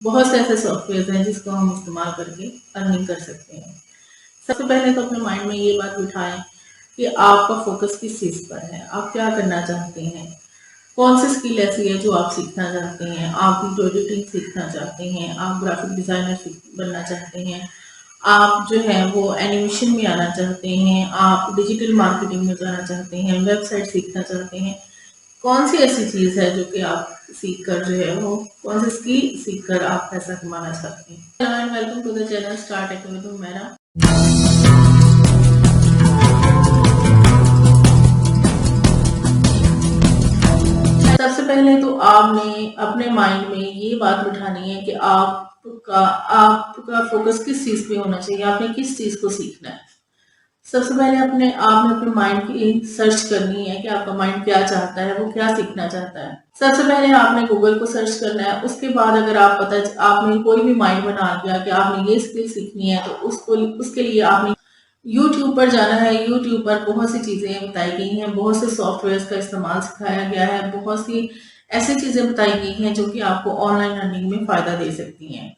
बहुत से ऐसे सॉफ्टवेयर हैं जिसको हम इस्तेमाल करके अर्निंग कर सकते हैं। सबसे पहले तो अपने माइंड में ये बात बिठाएं कि आपका फोकस किस चीज़ पर है, आप क्या करना चाहते हैं, कौन सी स्किल ऐसी है जो आप सीखना चाहते हैं। आप वीडियो एडिटिंग सीखना चाहते हैं, आप ग्राफिक डिज़ाइनर बनना चाहते हैं, आप जो है वो एनिमेशन में आना चाहते हैं, आप डिजिटल मार्केटिंग में जाना चाहते हैं, वेबसाइट सीखना चाहते हैं। कौन सी ऐसी चीज़ है जो कि आप सीख कर जो है वो कौन सी स्किल सीख कर आप पैसा कमाना चाहते हैं। Hello and welcome to the channel Start Tech with Humaira. सबसे पहले तो आपने अपने माइंड में ये बात बिठानी है कि आपका फोकस किस चीज़ पे होना चाहिए, आपने किस चीज़ को सीखना है। सबसे पहले आपने अपने माइंड की सर्च करनी है कि आपका माइंड क्या चाहता है, वो क्या सीखना चाहता है। सबसे पहले आपने गूगल को सर्च करना है। उसके बाद अगर आपने कोई भी माइंड बना लिया कि आपने ये स्किल सीखनी है, तो उसके लिए आपने यूट्यूब पर जाना है। यूट्यूब पर बहुत सी चीज़ें बताई गई हैं, बहुत से सॉफ्टवेयर का इस्तेमाल सिखाया गया है, बहुत सी ऐसी चीज़ें बताई गई हैं जो कि आपको ऑनलाइन अर्निंग में फ़ायदा दे सकती हैं।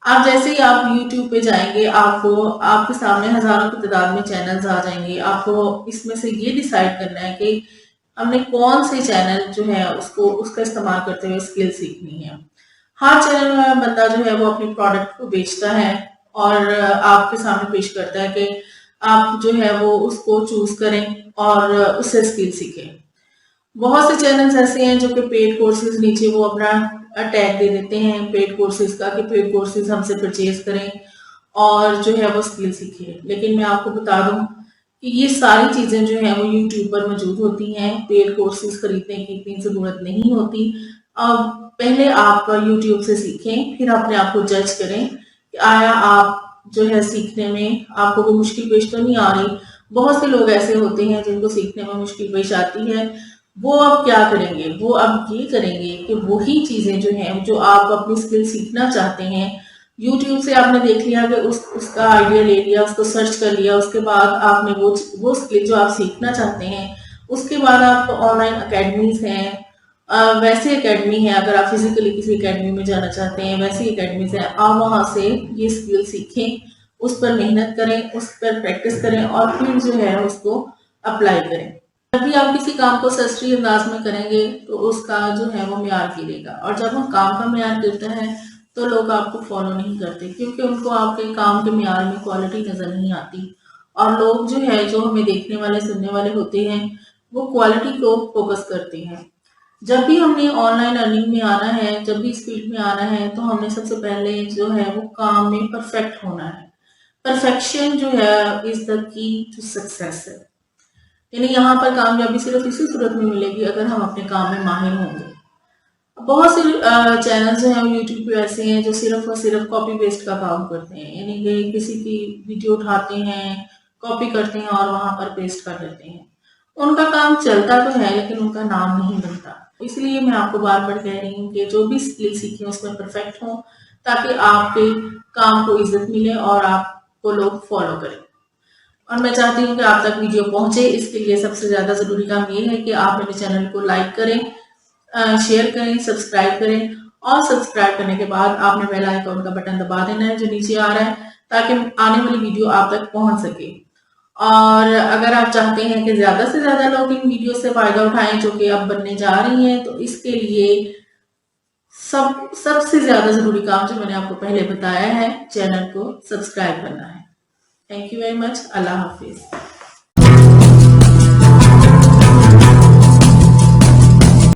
आप जैसे ही आप यूट्यूब पे जाएंगे, आपको आपके सामने हज़ारों की तादाद में चैनल्स आ जाएंगे। आपको इसमें से ये डिसाइड करना है कि हमने कौन से चैनल जो है उसका इस्तेमाल करते हुए स्किल सीखनी है। हर चैनल वाला बंदा जो है वो अपनी प्रोडक्ट को बेचता है और आपके सामने पेश करता है कि आप जो है वो उसको चूज करें और उससे स्किल सीखें। बहुत से चैनल्स ऐसे हैं जो कि पेड कोर्सेज नीचे वो अपना टैग दे देते हैं पेड कोर्सेज का कि पेड कोर्सेज हमसे परचेज करें और जो है वो स्किल सीखें। लेकिन मैं आपको बता दूं कि ये सारी चीज़ें जो है वो यूट्यूब पर मौजूद होती हैं। पेड कोर्सेज खरीदने की इतनी ज़रूरत नहीं होती। अब पहले आप यूट्यूब से सीखें, फिर अपने आप को जज करें कि आया आप जो है सीखने में आपको कोई मुश्किल पेश तो नहीं आ रही। बहुत से लोग ऐसे होते हैं जिनको सीखने में मुश्किल पेश आती है। वो अब क्या करेंगे, वो अब ये करेंगे कि वही चीज़ें जो हैं जो आप अपनी स्किल सीखना चाहते हैं, यूट्यूब से आपने देख लिया कि उसका आइडिया ले लिया, उसको सर्च कर लिया, उसके बाद आपने वो स्किल जो आप सीखना चाहते हैं, उसके बाद आप ऑनलाइन अकेडमीज हैं, वैसे अकेडमी है, अगर आप फिजिकली किसी अकेडमी में जाना चाहते हैं वैसी अकेडमीज है, आप वहाँ से ये स्किल सीखें, उस पर मेहनत करें, उस पर प्रैक्टिस करें और फिर जो है उसको अप्लाई करें। जब भी आप किसी काम को शास्त्रीय अंदाज में करेंगे तो उसका जो है वो म्यार गिरेगा, और जब हम काम का म्यार गिरता है तो लोग आपको फॉलो नहीं करते क्योंकि उनको आपके काम के म्यार में क्वालिटी नजर नहीं आती। और लोग जो है जो हमें देखने वाले सुनने वाले होते हैं वो क्वालिटी को फोकस करते हैं। जब भी हमने ऑनलाइन अर्निंग में आना है, जब भी इस फील्ड में आना है, तो हमने सबसे पहले जो है वो काम में परफेक्ट होना है। परफेक्शन जो है is the key to success है। यानी यहाँ पर कामयाबी सिर्फ इसी सूरत में मिलेगी अगर हम अपने काम में माहिर होंगे। बहुत से चैनल्स जो हैं यूट्यूब पे ऐसे हैं जो सिर्फ और सिर्फ कॉपी पेस्ट का काम करते हैं, यानी कि किसी की वीडियो उठाते हैं, कॉपी करते हैं और वहां पर पेस्ट कर देते हैं। उनका काम चलता तो है लेकिन उनका नाम नहीं बनता। इसलिए मैं आपको बार बार कह रही हूँ कि जो भी स्किल सीखें उसमें परफेक्ट हो, ताकि आपके काम को इज्जत मिले और आपको लोग फॉलो करें। और मैं चाहती हूँ कि आप तक वीडियो पहुंचे। इसके लिए सबसे ज़्यादा ज़रूरी काम ये है कि आप मेरे चैनल को लाइक करें, शेयर करें, सब्सक्राइब करें, और सब्सक्राइब करने के बाद आपने बेल आइकॉन का बटन दबा देना है जो नीचे आ रहा है, ताकि आने वाली वीडियो आप तक पहुंच सके। और अगर आप चाहते हैं कि ज़्यादा से ज़्यादा लोग इन वीडियो से फ़ायदा उठाएं जो कि अब बनने जा रही हैं, तो इसके लिए सबसे ज़्यादा ज़रूरी काम जो मैंने आपको पहले बताया है, चैनल को सब्सक्राइब करना है। Thank you very much. Allah हाफिज़।